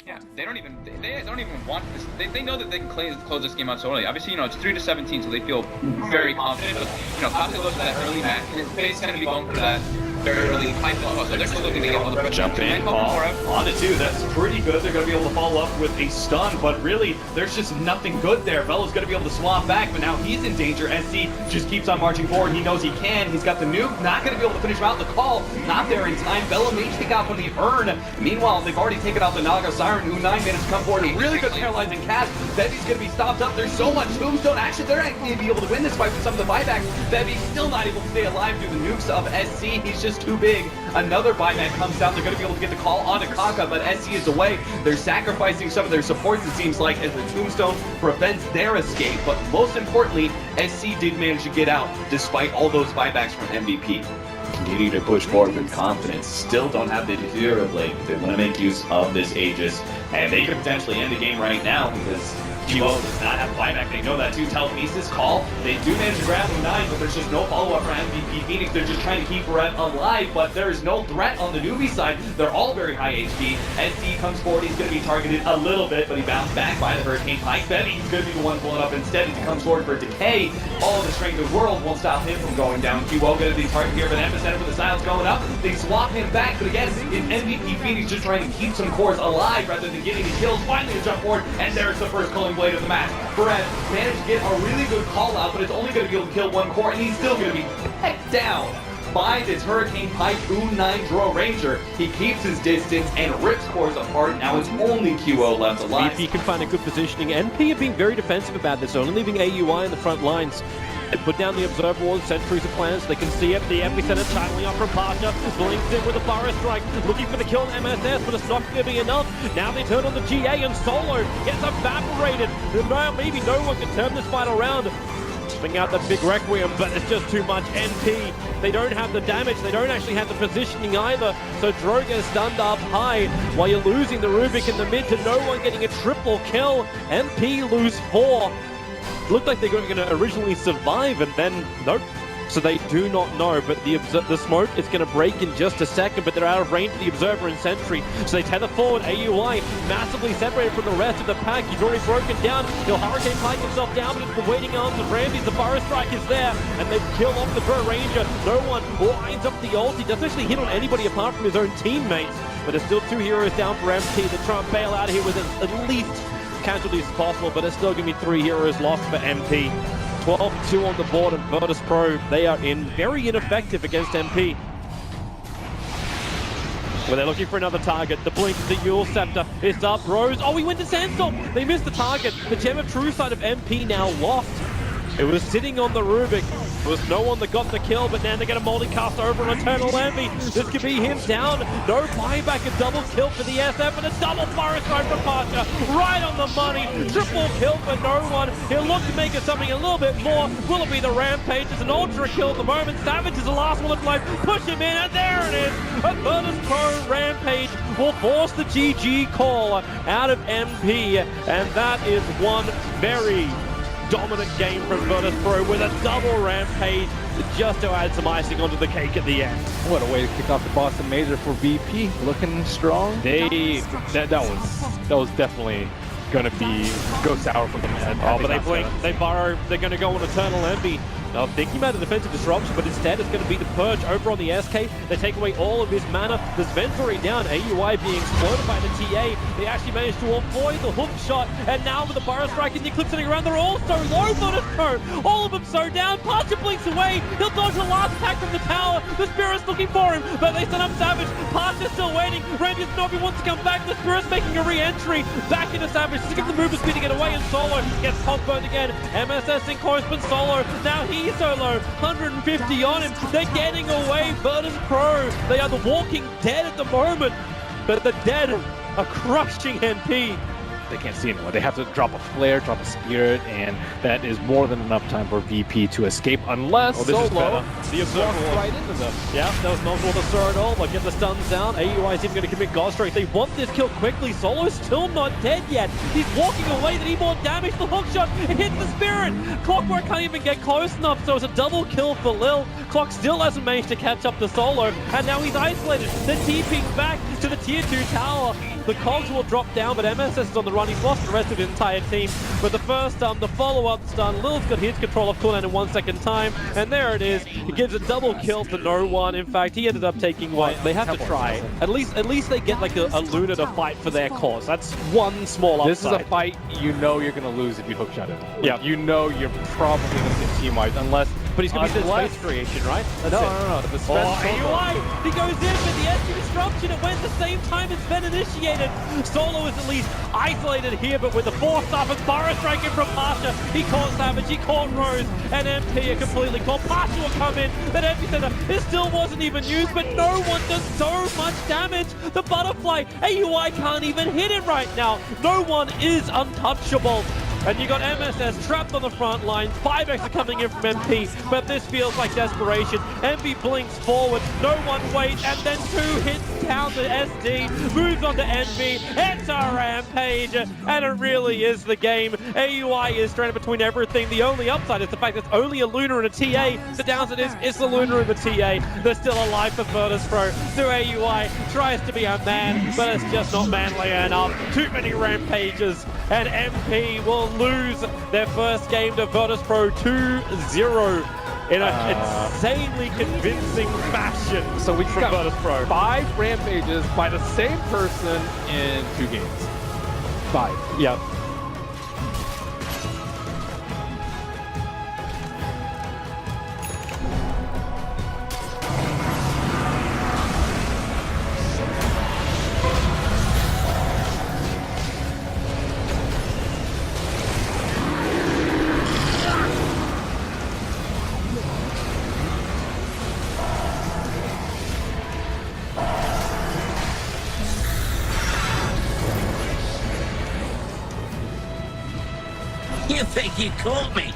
Yeah, they don't even want this. They know that they can close this game out so early. Obviously, it's 3-17, so they feel very confident. But Kafka goes to that early match, and his face is going to be going for that very early fight as well. So they're still looking to get all the pressure. Jump in, call on it too. That's pretty good. They're going to be able to follow up with a stun, but really, there's just nothing good there. Velo's going to be able to swap back, but now he's in danger. SC just keeps on marching forward. He knows he can. He's got the nuke. Not going to be able to finish him out. The call, not there in time. Velo may take out from the urn. Meanwhile, they've already taken out the Naga Siren. U9 managed to come forward. A really good paralyzing cast. Bevy's going to be stopped up. There's so much tombstone action. They're not going to be able to win this fight with some of the buybacks. Bevy's still not able to stay alive through the nukes of SC. He's just too big. Another buyback comes out. They're going to be able to get the call onto Kaka, but SC is away. They're sacrificing some of their supports, it seems like, as the tombstone prevents their escape. But most importantly, SC did manage to get out despite all those buybacks from MVP. Continue to push forward with confidence. Still don't have the Ethereal Blade. They want to make use of this Aegis, and they could potentially end the game right now because QO does not have a buyback. They know that too. Telekinesis call. They do manage to grab U9, but there's just no follow-up for MVP Phoenix. They're just trying to keep Red alive, but there is no threat on the newbie side. They're all very high HP. SD comes forward. He's going to be targeted a little bit, but he bounced back by the Hurricane Pike. Bevy is going to be the one pulling up instead. He comes forward for Decay. All of the strength of the world won't stop him from going down. QO going to be targeted here, but Epicenter for the silence going up. They swap him back, but again, in MVP Phoenix just trying to keep some cores alive rather than getting the kills. Finally, a jump forward, and there's the first Culling Blade of the match. Brett managed to get a really good call out, but it's only going to be able to kill one core, and he's still going to be pecked down by this Hurricane Pike U9 Draw Ranger. He keeps his distance and rips cores apart. Now it's only QO left alive. If he can find a good positioning, NP have been very defensive about this, only leaving AUI in the front lines. They put down the Observer Wall, sentries of plans. They can see it. The epicenter channeling up from Pasha. Blinks in with a Forest Strike, looking for the kill on MSS, but it's not going to be enough. Now they turn on the GA, and Solo gets evaporated. Maybe no one can turn this fight around. Bring out the big Requiem, but it's just too much. NP, they don't have the damage. They don't actually have the positioning either. So Dro gets stunned up high while you're losing the Rubik in the mid to no one getting a triple kill. MP lose 4. Looked like they were going to originally survive, and then nope. So they do not know, but the smoke is going to break in just a second, but they're out of range of the Observer and Sentry. So they tether forward. AUI massively separated from the rest of the pack. He's already broken down. He'll Hurricane Pike himself down, but it's the waiting arms of Ramsey. The Forest Strike is there, and they've killed off the Pro Ranger. No one lines up the ult. He doesn't actually hit on anybody apart from his own teammates, but there's still 2 heroes down for MP. They're trying to bail out of here with at least casualties as possible, but it's still going to be 3 heroes lost for MP. 12-2 on the board, and Virtus Pro, they are very ineffective against MP. Well, they're looking for another target. The blink, the Yule Scepter, it's up. Rose, oh, he went to Sandstorm. They missed the target. The Gem of True Sight of MP now lost. It was sitting on the Rubik. There was no one that got the kill, but now they get a multicast over an Eternal Envy. This could be him down. No buyback, a double kill for the SF, and a double Forest Strike for Pasha. Right on the money. Triple kill for no one. He'll look to make it something a little bit more. Will it be the Rampage? It's an ultra kill at the moment. Savage is the last one of life. Push him in, and there it is. A Virtus Pro Rampage will force the GG call out of MP, and that is one very dominant game from Virtus Pro with a double Rampage just to add some icing onto the cake at the end. What a way to kick off the Boston Major for VP, looking strong. That was definitely going to go sour for them. Oh, but they blink, they borrow, they're going to go on Eternal Envy. Now thinking about the defensive disruption, but instead it's going to be the Purge over on the SK. They take away all of his mana. There's Venturi down, AUI being exploded by the TA. They actually managed to avoid the hook shot, and now with the Burrow Strike and the Eclipse sitting around, they're all so low for this pro. All of them so down. Pasha blinks away. He'll dodge the last attack from the tower. The Spirit's looking for him, but they send up Savage. Pasha's still waiting. Randy Snowy wants to come back. The Spirit's making a re-entry back into Savage. Just give the movement speed to get away, and Solo gets pop burned again. MSS in close, but Solo, now he's so low. 150 on him. They're getting away. Virtus Pro, they are the walking dead at the moment, but the dead are crushing NP. they can't see anyone. They have to drop a flare, drop a spirit, and that is more than enough time for VP to escape, unless Solo The observer walks right into them. Yeah, that was multiple the Cyrano, but get the stuns down. AUI is even going to commit God Strike. They want this kill quickly. Solo's still not dead yet. He's walking away. They need more damage. The hook shot, it hits the spirit. Clockwork can't even get close enough, so it's a double kill for Lil. Clock still hasn't managed to catch up to Solo, and now he's isolated. They're TPing back to the tier 2 tower. The cogs will drop down, but MSS is on the run. He's lost the rest of his entire team. But the first the follow-up stun, Lil's got his control of cooldown in 1 second time, and there it is. He gives a double kill to no one. In fact, he ended up taking one. They have to try. At least they get like a Luna to fight for their cause. That's one small upside. This is a fight you know you're going to lose if you hookshot it. Yeah. You know you're probably going to get team wiped unless... But he's going to be the space creation, right? No. The AUI! He goes in with the SU disruption. It went the same time as Ben initiated. Solo is at least isolated here, but with the 4-star and Fire Strike in from Pasha, he caught Savage, he caught Rose, and MP are completely caught. Pasha will come in, that epicenter, it still wasn't even used, but no one does so much damage. The butterfly, AUI can't even hit it right now. No one is untouchable. And you got MSS trapped on the front lines. 5x are coming in from MP, but this feels like desperation. MP blinks forward, no one waits, and then 2 hits down to SD, moves on to Envy. It's a rampage, and it really is the game. AUI is stranded between everything. The only upside is the fact that it's only a Luna and a TA. The downside is it's the Luna and the TA. They're still alive for Virtus Pro. So AUI tries to be a man, but it's just not manly enough. Too many rampages, and MP will lose their first game to Virtus Pro 2-0 in an insanely convincing fashion. So we from got Virtus Pro. 5 rampages by the same person in 2 games. 5. Yep. You think you caught me?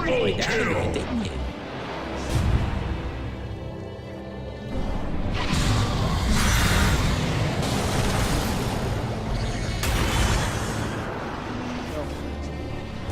Boy, down, didn't you?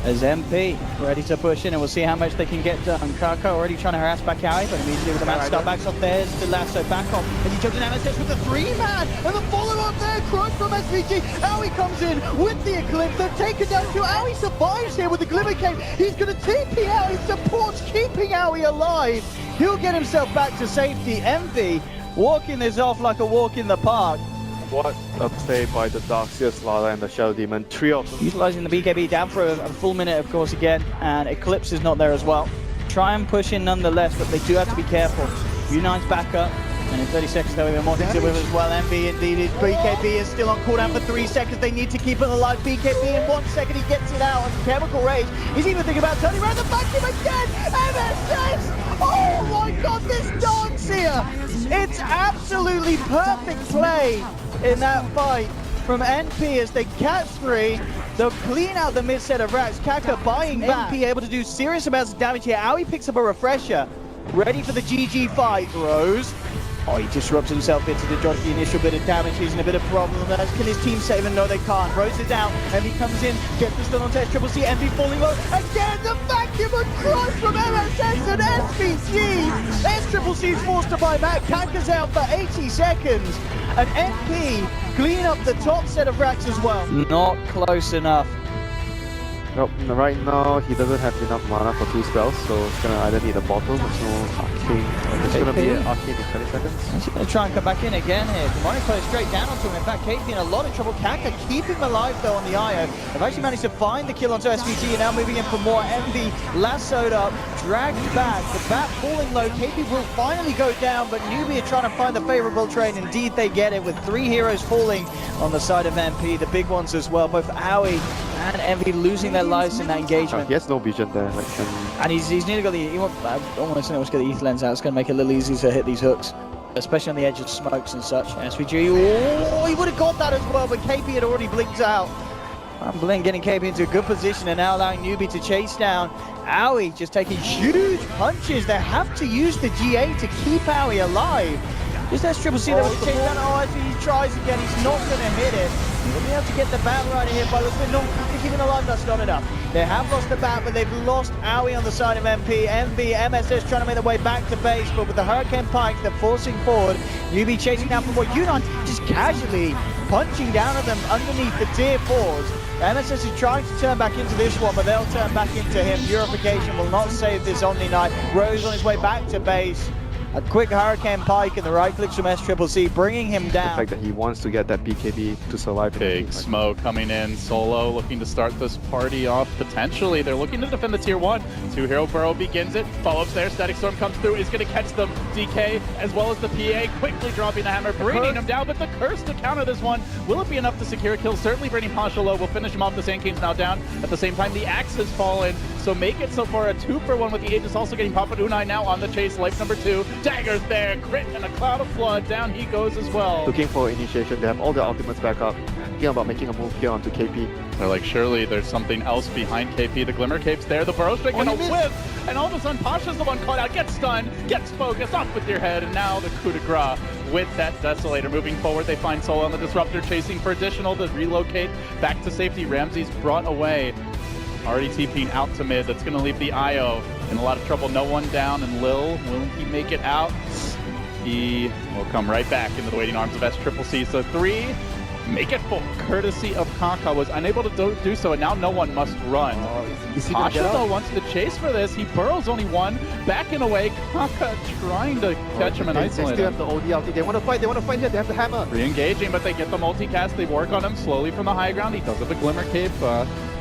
As MP ready to push in, and we'll see how much they can get done. Kaka already trying to harass back out, but immediately with the man start backs off there to lasso back off. And he jumps in MSS with the 3-man, and the follow-up there, crush from SVG. Owie comes in with the Eclipse, they're taken down to Owie survives here with the Glimmer Cape. He's going to TP out, his support's keeping Owie alive. He'll get himself back to safety. MP walking this off like a walk in the park. What a play by the Darkseer, Lala, and the Shadow Demon. 3 of them. Utilizing the BKB down for a full minute, of course, again, and Eclipse is not there as well. Try and push in nonetheless, but they do have to be careful. U9's back up, and in 30 seconds they'll be more to deal with as well. MB indeed, BKB is still on cooldown for 3 seconds. They need to keep it alive. BKB in 1 second, he gets it out on Chemical Rage. He's even thinking about turning around the vacuum again. MSS! Oh my god, this Ansia! It's absolutely perfect play in that fight from NP as they catch 3. They'll clean out the mid set of racks. Kaka buying back. NP able to do serious amounts of damage here. Owie picks up a refresher. Ready for the GG fight. Rose. Oh, he disrupts himself into the dodge, the initial bit of damage. He's in a bit of problem. Can his team save him? No, they can't. Rose is out, and he comes in, gets the stun on test. Triple C, MV falling low. Again, the vacuum of crush from MSS and SVG. Triple C is forced to buy back. Kaka's out for 80 seconds. And NP clean up the top set of racks as well. Not close enough. Nope, right now he doesn't have enough mana for 2 spells, so it's gonna either need a bottle, there's no arcane. It's gonna be an arcane in 20 seconds. He's going to try and come back in again here. Monaco is straight down onto him. In fact, KP in a lot of trouble. Kaka keep him alive though on the IO. They've actually managed to find the kill onto SVG and now moving in for more. Envy lassoed up, dragged back. The bat falling low. KP will finally go down, but Newbie are trying to find the favorable trade. Indeed, they get it with 3 heroes falling on the side of MP. The big ones as well. Both Aoi and Envy losing their lives in that engagement. He has no vision there. And he's nearly got the. I don't want to get the ETH lens out. It's going to make it a little easier to hit these hooks, especially on the edge of smokes and such. SVG, oh, he would have got that as well, but KP had already blinked out. And Blink getting KP into a good position and now allowing Newbie to chase down. Aoi just taking huge punches. They have to use the GA to keep Aoi alive. Just as Triple C, there was a chase down. Oh, as he tries again, he's not going to hit it. He'll be able to get the bat right here, but looks no, keeping alive, that's not enough. They have lost the bat, but they've lost Aoi on the side of MP. MV, MSS trying to make their way back to base, but with the Hurricane Pike, they're forcing forward. Newbie chasing down for more. Unon just casually punching down at them underneath the tier 4s. MSS is trying to turn back into this one, but they'll turn back into him. Purification will not save this Omni Knight. Rose on his way back to base. A quick Hurricane Pike and the right clicks from SCCC, bringing him down. The fact that he wants to get that BKB to survive. Big smoke coming in. Solo looking to start this party off potentially. They're looking to defend the tier 1. 2-hero burrow begins it. Follow-ups there. Static Storm comes through. Is going to catch them. DK as well as the PA quickly dropping the hammer, bringing him down. But the curse to counter this one. Will it be enough to secure a kill? Certainly bringing Pasha low. Will finish him off. The Sand King's now down. At the same time, the axe has fallen. So make it so far a 2-for-1 with the Aegis also getting Papa Unai now on the chase. Life number 2. Daggers there. Crit and a cloud of flood. Down he goes as well. Looking for initiation. They have all their ultimates back up. Thinking about making a move here onto KP. They're like, surely there's something else behind KP. The Glimmer Cape's there. The Burrow Strike gonna whiff. And all of a sudden, Pasha's the one caught out. Gets stunned. Gets focused. Off with your head. And now the coup de grace with that Desolator. Moving forward, they find Solo on the Disruptor. Chasing for additional to relocate back to safety. Ramsey's brought away. Already TPing out to mid. That's going to leave the IO in a lot of trouble. No one down. And Lil, will he make it out? He will come right back into the waiting arms of SCCC. So 3, make it 4. Courtesy of Kaka was unable to do so, and now no one must run. Pasha though wants to chase for this. He burrows only 1, backing away. Kaka trying to catch him and isolate They him. still have the OD ulti. They want to fight here. They have the hammer. Re-engaging, but they get the multicast. They work on him slowly from the high ground. He does have the Glimmer Cape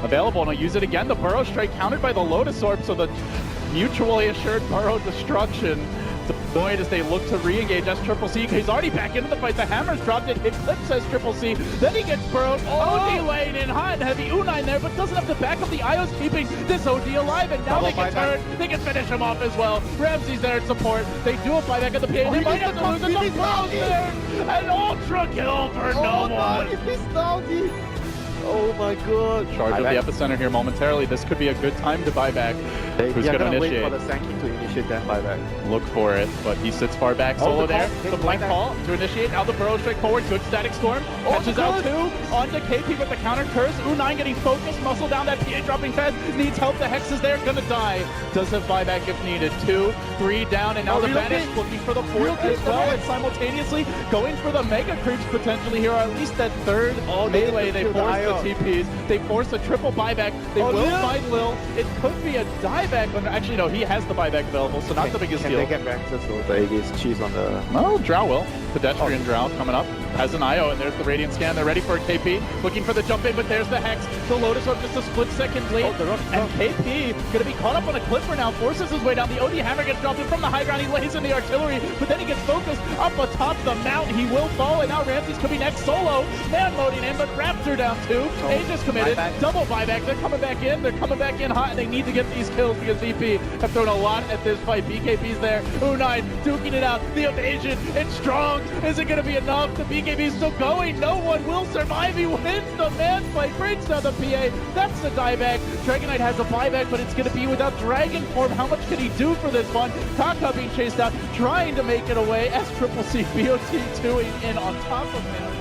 available, and he'll use it again. The Burrow Strike countered by the Lotus Orb, so the mutually assured Burrow destruction deployed as they look to re-engage SCCC. He's already back into the fight. The hammer's dropped it. It clips SCCC. Then he gets burrowed. OD lane in hot and heavy. Unai there, but doesn't have to back up. The IO's keeping this OD alive, and now they can turn. They can finish him off as well. Ramsey's there in support. They do a buyback at the PA. They might have to lose it. The Burrow's there. An ultra kill for no one. Oh my god. Charge of the epicenter here momentarily. This could be a good time to buy back. Who's going to initiate? Wait for the Sand King to initiate that buyback. Look for it, but he sits far back. Solo there. The blank call to initiate. Now the Burrow Strike forward. Good Static Storm. Catches out 2 onto KP with the counter curse. Unai getting focused. Muscle down that PA dropping fast. Needs help. The Hex is there. Gonna die. Does have buyback if needed. 2, 3 down, and now the Vanish looking for the 4th as well. And simultaneously going for the Mega Creeps potentially here, or at least that 3rd melee. They force the TPs. They force a triple buyback. They will find Lil. It could be a dieback, but actually no, he has the buyback available, so not the biggest deal. Can they get back to the Aegis cheese on the... No, Drow will. Pedestrian Drow coming up. Has an IO, and there's the Radiant Scan. They're ready for a KP. Looking for the jump in, but there's the Hex. The Lotus Orb just a split second late. And KP going to be caught up on a Clipper now. Forces his way down. The OD Hammer gets dropped in from the high ground. He lays in the artillery, but then he gets focused up atop the mountain. He will fall, and now Ramsey's coming next. Solo. Man loading in, but Raptor down 2. Aegis committed. Double buyback. They're coming back in. They're coming back in hot, and they need to get these kills because VP have thrown a lot at this fight. BKB's there. Unai duking it out. The evasion. It's strong. Is it going to be enough? The BKB's still going. No one will survive. He wins the man fight. Brings down the PA. That's the dieback. Dragon Knight has a buyback, but it's going to be without Dragon Form. How much can he do for this one? Kaka being chased out, trying to make it away. SCCC BOT 2ing in on top of him.